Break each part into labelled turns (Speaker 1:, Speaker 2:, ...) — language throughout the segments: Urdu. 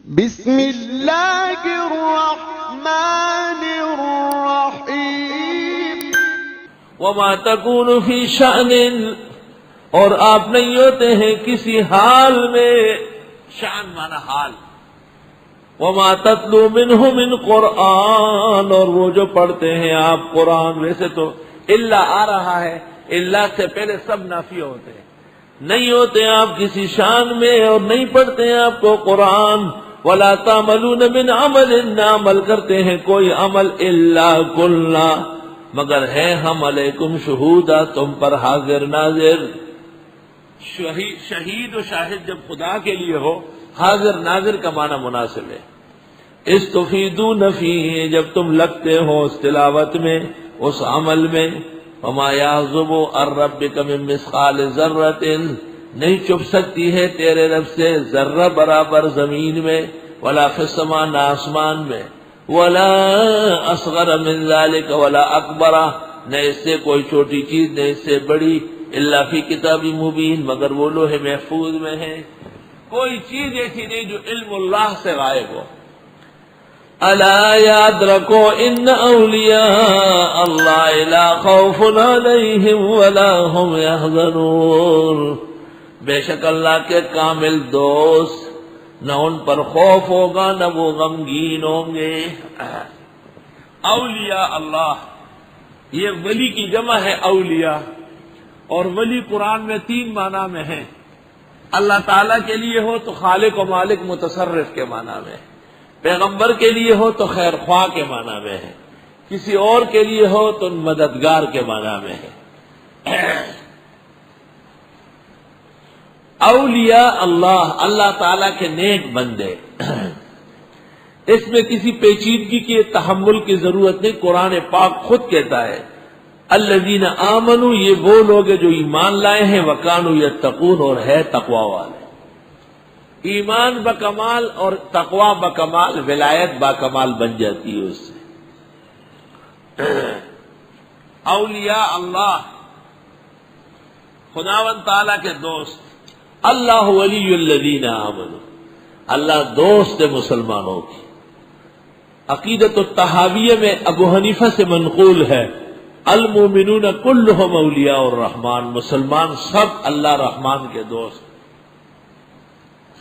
Speaker 1: بسم اللہ الرحمن الرحیم
Speaker 2: وما تکون فی شأن، اور آپ نہیں ہوتے ہیں کسی حال میں، شأن مانا حال، وما تتلو منہ من قرآن، اور وہ جو پڑھتے ہیں آپ قرآن، ویسے تو اللہ آ رہا ہے، اللہ سے پہلے سب نافی ہوتے ہیں، نہیں ہوتے آپ کسی شان میں اور نہیں پڑھتے ہیں آپ کو قرآن، ولا تعملون من عمل، نہ عمل کرتے ہیں کوئی عمل، الا کلنا، مگر ہے ہم علیکم شہودا، تم پر حاضر ناظر۔ شہید و شاہد جب خدا کے لیے ہو، حاضر ناظر کا معنی مناسب ہے۔ استفیدون فیہ، جب تم لگتے ہو اس تلاوت میں، اس عمل میں، وما یعزب عن ربک من مثقال ذرۃ، نہیں چھپ سکتی ہے تیرے رب سے ذرہ برابر زمین میں، ولا فی السماء، نہ آسمان میں، ولا اصغر من ذلک ولا اکبر، نہ اس سے کوئی چھوٹی چیز نہ اس سے بڑی، الا فی کتاب مبین، مگر وہ لوح محفوظ میں ہے۔ کوئی چیز ایسی نہیں جو علم اللہ سے غائب ہو۔ الا یاد رکھو ان اولیاء اللہ لا خوف علیہم ولا هم یحزنون، بے شک اللہ کے کامل دوست، نہ ان پر خوف ہوگا نہ وہ غمگین ہوں گے۔ اولیاء اللہ، یہ ولی کی جمع ہے اولیاء، اور ولی قرآن میں 3 معنی میں ہے۔ اللہ تعالیٰ کے لیے ہو تو خالق و مالک متصرف کے معنی میں، پیغمبر کے لیے ہو تو خیر خواہ کے معنی میں ہے، کسی اور کے لیے ہو تو مددگار کے معنی میں ہے۔ اولیاء اللہ، اللہ تعالیٰ کے نیک بندے، اس میں کسی پیچیدگی کے تحمل کی ضرورت نہیں، قرآن پاک خود کہتا ہے الذین آمنوا، یہ وہ لوگ ہیں جو ایمان لائے ہیں، وکانوا یتقون، اور ہے تقوی والے۔ ایمان بکمال اور تقوی بکمال، ولایت باکمال بن جاتی ہے اس سے۔ اولیاء اللہ، خداوند تعالیٰ کے دوست، اللہ ولی الذین آمنوا، اللہ دوست ہے مسلمانوں کی۔ عقیدۃ الطحاویہ میں ابو حنیفہ سے منقول ہے المومنون کلہم اولیاء الرحمن، مسلمان سب اللہ رحمان کے دوست،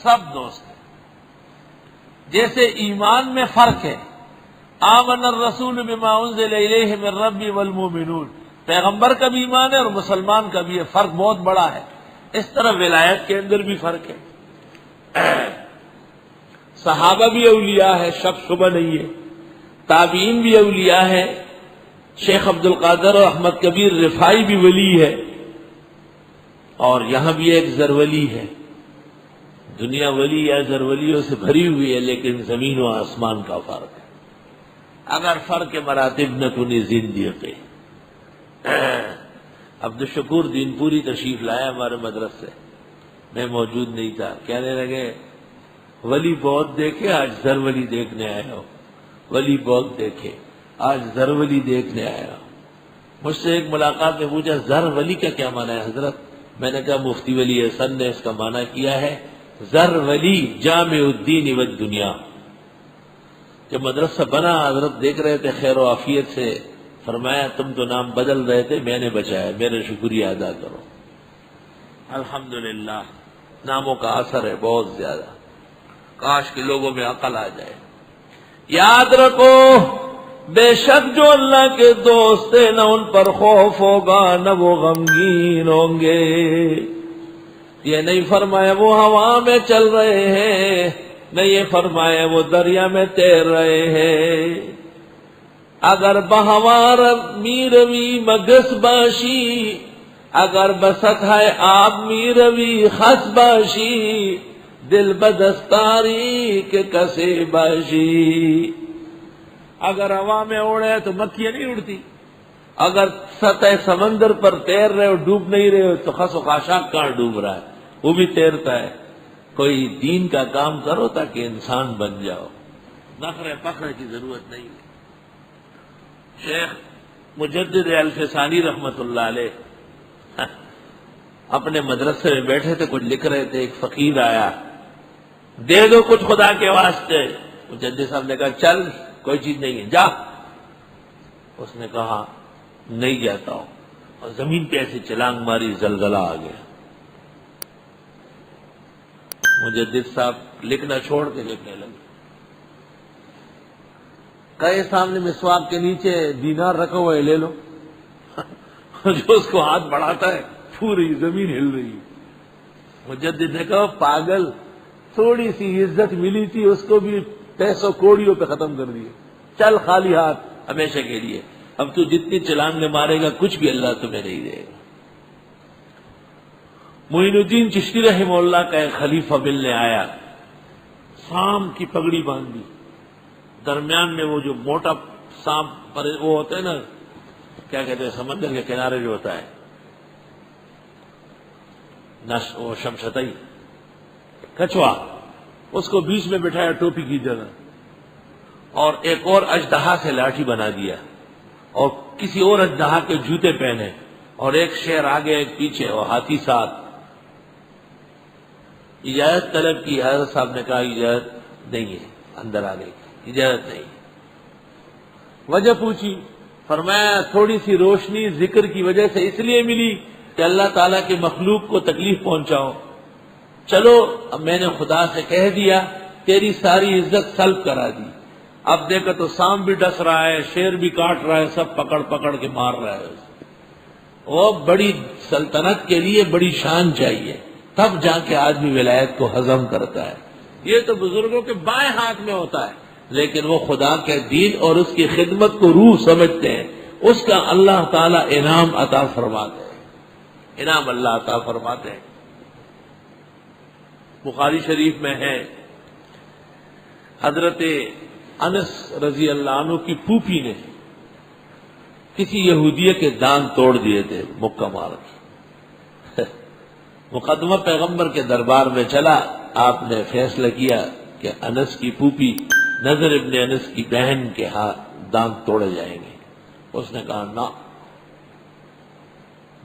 Speaker 2: سب دوست ہیں۔ جیسے ایمان میں فرق ہے، آمن الرسول بما انزل الیہ من ربی والمومنون، پیغمبر کا بھی ایمان ہے اور مسلمان کا بھی ہے، فرق بہت بڑا ہے۔ اس طرح ولایت کے اندر بھی فرق ہے۔ صحابہ بھی اولیاء ہے، شک شبہ نہیں ہے، تابعین بھی اولیاء ہے، شیخ عبد القادر اور احمد کبیر رفاعی بھی ولی ہے، اور یہاں بھی ایک زرولی ہے۔ دنیا ولی یا زرولیوں سے بھری ہوئی ہے، لیکن زمین و آسمان کا فرق ہے۔ اگر فرق مراتب نہ کنی زندگی، عبد الشکور دین پوری تشریف لایا ہمارے مدرسے، میں موجود نہیں تھا، کہنے لگے ولی بہت دیکھے، آج زرولی دیکھنے آیا ہو، ولی بہت دیکھے، آج زرولی دیکھنے آیا ہو۔ مجھ سے ایک ملاقات میں پوچھا زرولی کا کیا معنی ہے حضرت؟ میں نے کہا مفتی ولی حسن نے اس کا معنی کیا ہے زرولی جامع الدین والدنیا۔ جب مدرسہ بنا حضرت دیکھ رہے تھے خیر و عافیت سے، فرمایا تم تو نام بدل رہے تھے، میں نے بچایا، میرا شکریہ ادا کرو۔ الحمدللہ، ناموں کا اثر ہے بہت زیادہ، کاش کہ لوگوں میں عقل آ جائے۔ یاد رکھو بے شک جو اللہ کے دوست ہیں، نہ ان پر خوف ہوگا نہ وہ غمگین ہوں گے۔ یہ نہیں فرمایا وہ ہوا میں چل رہے ہیں، نہ یہ فرمایا وہ دریا میں تیر رہے ہیں۔ اگر بہوار می روی مگس باشی، اگر بست ہے آب می روی خس باشی، دل بدستاری کے کسے باشی۔ اگر ہوا میں اڑے تو مکھیاں نہیں اڑتی، اگر سطح سمندر پر تیر رہے ہو ڈوب نہیں رہے ہو تو خس و خاشاک کہاں ڈوب رہا ہے، وہ بھی تیرتا ہے۔ کوئی دین کا کام کرو تاکہ انسان بن جاؤ، نخرے فخر کی ضرورت نہیں ہے۔ شیخ مجدد الفسانی رحمت اللہ علیہ اپنے مدرسے میں بیٹھے تھے، کچھ لکھ رہے تھے، ایک فقیر آیا دے دو کچھ خدا کے واسطے. مجدد صاحب نے کہا چل کوئی چیز نہیں ہے جا. اس نے کہا نہیں جاتا ہوں، اور زمین پہ ایسی چھلانگ ماری، زلزلہ آ گیا. مجدد صاحب لکھنا چھوڑ کے لکھنے لگے. کہے سامنے مسواک کے نیچے دینار رکھا ہوا ہے لے لو. جو اس کو ہاتھ بڑھاتا ہے پوری زمین ہل رہی ہے. مجدد نے کہا پاگل، تھوڑی سی عزت ملی تھی اس کو بھی پیسوں کوڑیوں پہ ختم کر دیے. چل خالی ہاتھ ہمیشہ کے لیے. اب تو جتنی چھلانگیں مارے گا کچھ بھی اللہ تمہیں نہیں دے گا. معین الدین چشتی رحمہ اللہ کا ایک خلیفہ ملنے آیا، سام کی پگڑی باندھی، درمیان میں وہ جو موٹا سانپ پر وہ ہوتا ہے نا، کیا کہتے ہیں سمندر کے کنارے جو ہوتا ہے وہ شمشتئی کچھوا، اس کو بیچ میں بٹھایا ٹوپی کی جگہ، اور ایک اور اژدہا سے لاٹھی بنا دیا، اور کسی اور اژدہا کے جوتے پہنے، اور ایک شیر آگے ایک پیچھے اور ہاتھی ساتھ. اجازت طلب کی. حضرت صاحب نے کہا اجازت نہیں ہے اندر آنے کی، اجازت نہیں. وجہ پوچھی، فرمایا تھوڑی سی روشنی ذکر کی وجہ سے اس لیے ملی کہ اللہ تعالیٰ کے مخلوق کو تکلیف پہنچاؤ. چلو اب میں نے خدا سے کہہ دیا، تیری ساری عزت سلب کرا دی. اب دیکھا تو سام بھی ڈس رہا ہے، شیر بھی کاٹ رہا ہے، سب پکڑ پکڑ کے مار رہا ہے. وہ بڑی سلطنت کے لیے بڑی شان چاہیے، تب جا کے آدمی ولایت کو ہضم کرتا ہے. یہ تو بزرگوں کے بائیں ہاتھ میں ہوتا ہے، لیکن وہ خدا کے دین اور اس کی خدمت کو روح سمجھتے ہیں. اس کا اللہ تعالیٰ انعام عطا فرماتے ہیں، انعام اللہ عطا فرماتے ہیں. بخاری شریف میں ہے، حضرت انس رضی اللہ عنہ کی پھوپھی نے کسی یہودیہ کے دان توڑ دیے تھے مکہ مار کے. مقدمہ پیغمبر کے دربار میں چلا. آپ نے فیصلہ کیا کہ انس کی پھوپھی نضر ابن انس کی بہن کے ہاتھ دانت توڑے جائیں گے. اس نے کہا نہ،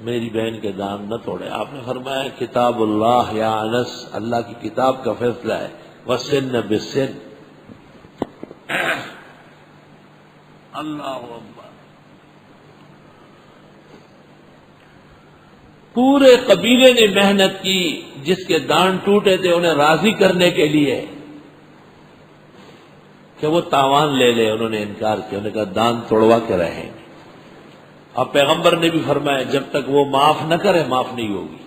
Speaker 2: میری بہن کے دانت نہ توڑے. آپ نے فرمایا کتاب اللہ یا انس، اللہ کی کتاب کا فیصلہ ہے. وسن بالسن. اللہ اکبر. پورے قبیلے نے محنت کی، جس کے دان ٹوٹے تھے انہیں راضی کرنے کے لیے کہ وہ تاوان لے لے. انہوں نے انکار کیا، انہوں نے کہا دان توڑوا کے رہیں گے. اب پیغمبر نے بھی فرمایا جب تک وہ معاف نہ کرے معاف نہیں ہوگی.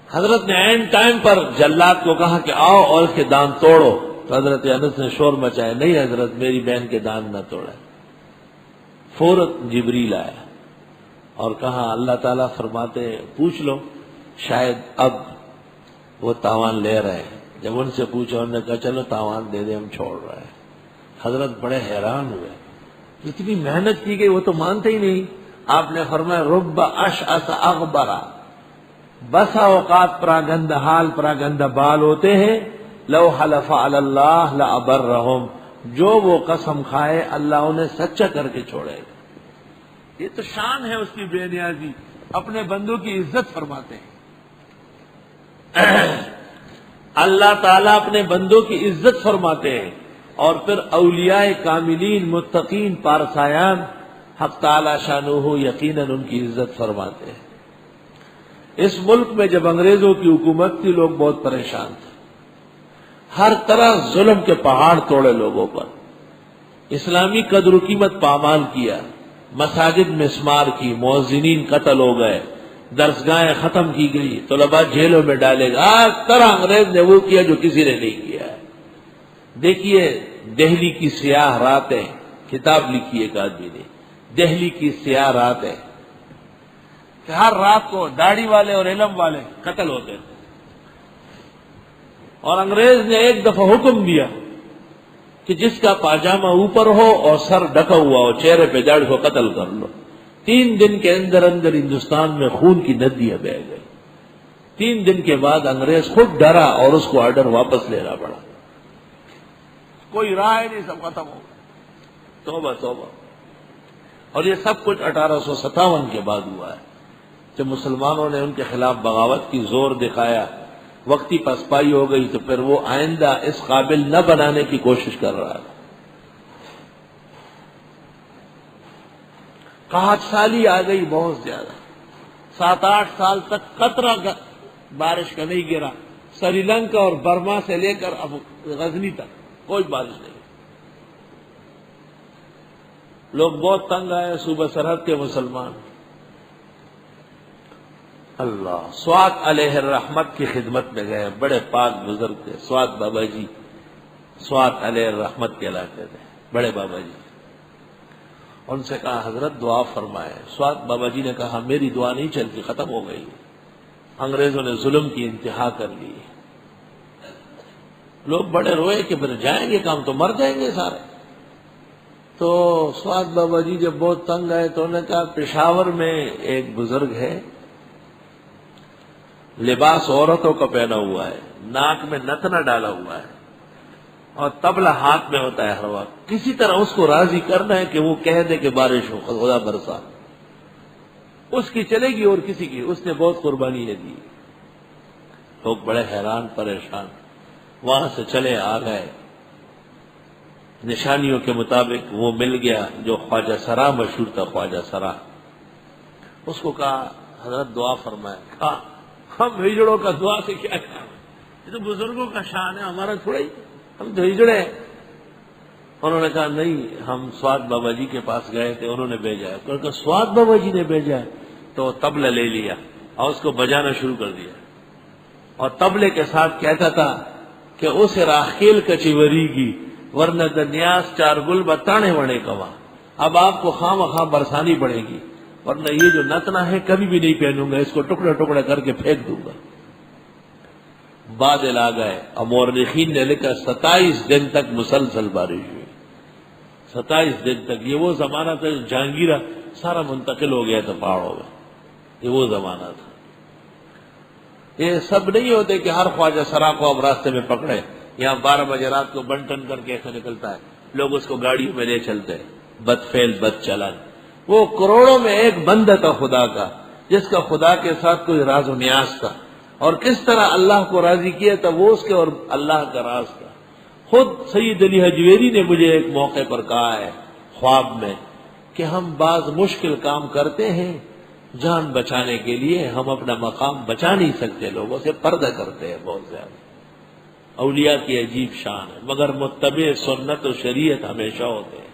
Speaker 2: حضرت نے عین ٹائم پر جلاد کو کہا کہ آؤ اور اس کے دان توڑو. تو حضرت انس نے شور مچایا، نہیں حضرت میری بہن کے دان نہ توڑے. فوراً جبریل آیا اور کہا اللہ تعالیٰ فرماتے پوچھ لو، شاید اب وہ تاوان لے رہے ہیں. جب ان سے پوچھا انہوں نے کہا چلو تاوان دے دیں، ہم چھوڑ رہے ہیں. حضرت بڑے حیران ہوئے، اتنی محنت کی گئی وہ تو مانتے ہی نہیں. آپ نے فرمایا رب اشعث اغبرا، بسا اوقات پراگندہ حال پراگندہ بال ہوتے ہیں، لو حلف علی اللہ لابرہم، جو وہ قسم کھائے اللہ انہیں سچا کر کے چھوڑے گا. یہ تو شان ہے اس کی بے نیازی، اپنے بندوں کی عزت فرماتے ہیں. اللہ تعالیٰ اپنے بندوں کی عزت فرماتے ہیں، اور پھر اولیاء کاملین متقین پارسایان حق تعالی شانہ یقیناً ان کی عزت فرماتے ہیں. اس ملک میں جب انگریزوں کی حکومت تھی لوگ بہت پریشان تھے، ہر طرح ظلم کے پہاڑ توڑے لوگوں پر، اسلامی قدر و قیمت پامال کیا، مساجد مسمار کی، مؤذنین قتل ہو گئے، درسگاہیں ختم کی گئی، طلباء جیلوں میں ڈالے گئے. ہر طرح انگریز نے وہ کیا جو کسی نے نہیں کیا ہے. دیکھیے دہلی کی سیاہ راتیں، کتاب لکھی ایک آدمی نے، دہلی کی سیاہ راتیں، کہ ہر رات کو داڑھی والے اور علم والے قتل ہوتے تھے. اور انگریز نے ایک دفعہ حکم دیا کہ جس کا پاجامہ اوپر ہو اور سر ڈھکا ہوا ہو، چہرے پہ داڑھی کو قتل کر لو. 3 دن کے اندر اندر ہندوستان میں خون کی ندیاں بہہ گئی. 3 دن کے بعد انگریز خود ڈرا اور اس کو آرڈر واپس لینا پڑا. کوئی رائے نہیں، سب ختم ہو گیا. توبہ توبہ. اور یہ سب کچھ 1857 کے بعد ہوا ہے، جب مسلمانوں نے ان کے خلاف بغاوت کی، زور دکھایا. وقتی پسپائی ہو گئی تو پھر وہ آئندہ اس قابل نہ بنانے کی کوشش کر رہا تھا. قحط سالی آ گئی بہت زیادہ. 7-8 سال تک قطرہ بارش کا نہیں گرا. سری لنکا اور برما سے لے کر اب غزنی تک کوئی بارش نہیں. لوگ بہت تنگ آئے صوبہ سرحد کے مسلمان. اللہ سوات علیہ الرحمت کی خدمت میں گئے. بڑے پاک بزرگ تھے سوات بابا جی. سوات علیہ الرحمت کے علاقے تھے بڑے بابا جی. ان سے کہا حضرت دعا فرمائے. سوات بابا جی نے کہا میری دعا نہیں چلتی، ختم ہو گئی. انگریزوں نے ظلم کی انتہا کر لی. لوگ بڑے روئے کہ پھر جائیں گے کام تو مر جائیں گے سارے. تو سوات بابا جی جب بہت تنگ آئے تو انہوں نے کہا پشاور میں ایک بزرگ ہے، لباس عورتوں کا پہنا ہوا ہے، ناک میں نتنا ڈالا ہوا ہے اور طبلہ ہاتھ میں ہوتا ہے ہر وقت. کسی طرح اس کو راضی کرنا ہے کہ وہ کہہ دے کہ بارش ہو، خدا برسا. اس کی چلے گی اور کسی کی. اس نے بہت قربانیاں دی. لوگ بڑے حیران پریشان. وہاں سے چلے آ گئے. نشانیوں کے مطابق وہ مل گیا جو خواجہ سرا مشہور تھا. خواجہ سرا اس کو کہا حضرت دعا فرمائے. کہا ہم ہجڑوں کا دعا سے کیا کام ہے، یہ تو بزرگوں کا شان ہے، ہمارا تھوڑا ہی، ہم تو ہجڑے ہیں. انہوں نے کہا نہیں، ہم سوات بابا جی کے پاس گئے تھے، انہوں نے بھیجا ہے. کہا سوات بابا جی نے بھیجا ہے. تو تبلہ لے لیا اور اس کو بجانا شروع کر دیا اور تبلے کے ساتھ کہتا تھا کہ اس راخیل کچیوری کی ورنہ دنیاس چار گل بتانے وڑے کوا. اب آپ کو خواہ مخواہ برسانی پڑے گی، ورنہ یہ جو نتنا ہے کبھی بھی نہیں پہنوں گا، اس کو ٹکڑے ٹکڑے کر کے پھینک دوں گا. بادل آ گئے. اب مورخین نے لکھا 27 دن تک مسلسل بارش ہوئی. 27 دن تک. یہ وہ زمانہ تھا جہانگیرہ سارا منتقل ہو گیا تھا پہاڑوں میں. یہ وہ زمانہ تھا. یہ سب نہیں ہوتے کہ ہر خواجہ سرا کو اب راستے میں پکڑے. یہاں 12 بجے رات کو بن ٹن کر کے ایسا نکلتا ہے، لوگ اس کو گاڑیوں میں لے چلتے ہیں. بد فعل بد چلن. وہ کروڑوں میں ایک بندہ تھا خدا کا، جس کا خدا کے ساتھ کوئی راز و نیاز تھا، اور کس طرح اللہ کو راضی کیا تھا وہ اس کے اور اللہ کا راز تھا. خود سید علی حجویری نے مجھے ایک موقع پر کہا ہے خواب میں کہ ہم بعض مشکل کام کرتے ہیں جان بچانے کے لیے، ہم اپنا مقام بچا نہیں سکتے، لوگوں سے پردہ کرتے ہیں بہت زیادہ. اولیاء کی عجیب شان ہے، مگر متبع سنت و شریعت ہمیشہ ہوتے ہیں،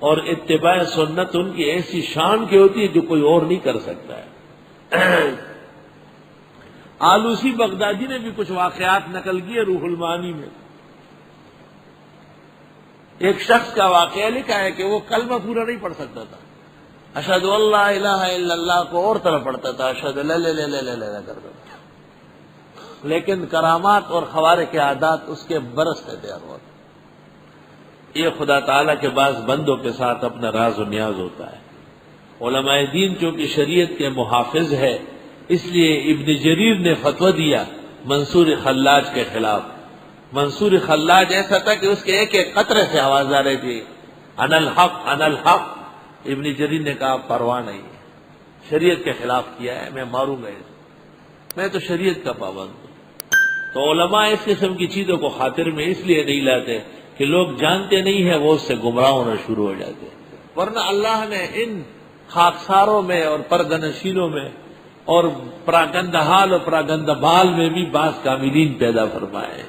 Speaker 2: اور اتباع سنت ان کی ایسی شان کی ہوتی ہے جو کوئی اور نہیں کر سکتا ہے. آلوسی بغدادی نے بھی کچھ واقعات نقل کیے روح المعانی میں. ایک شخص کا واقعہ لکھا ہے کہ وہ کلمہ پورا نہیں پڑھ سکتا تھا. اشہد اللہ الہ الا اللہ کو اور طرح پڑھتا تھا، اشہد لا الہ الا اللہ کرتا تھا، لیکن کرامات اور خوارق کے عادات اس کے برستے تھے ہر وقت. یہ خدا تعالیٰ کے بعض بندوں کے ساتھ اپنا راز و نیاز ہوتا ہے. علماء دین چونکہ شریعت کے محافظ ہے، اس لیے ابن جریر نے فتویٰ دیا منصور خلاج کے خلاف. منصور خلاج ایسا تھا کہ اس کے ایک ایک قطرے سے آواز آ رہی تھی ان الحق ان الحق. ابن جریر نے کہا پرواہ نہیں، شریعت کے خلاف کیا ہے، میں ماروں گا، میں تو شریعت کا پابند ہوں. تو علماء اس قسم کی چیزوں کو خاطر میں اس لیے نہیں لاتے کہ لوگ جانتے نہیں ہیں، وہ اس سے گمراہ ہونا شروع ہو جاتے. ورنہ اللہ نے ان خاکساروں میں اور پردنشینوں میں اور پراگندہ حال اور پراگندہ بال میں بھی بعض کاملین پیدا فرمائے.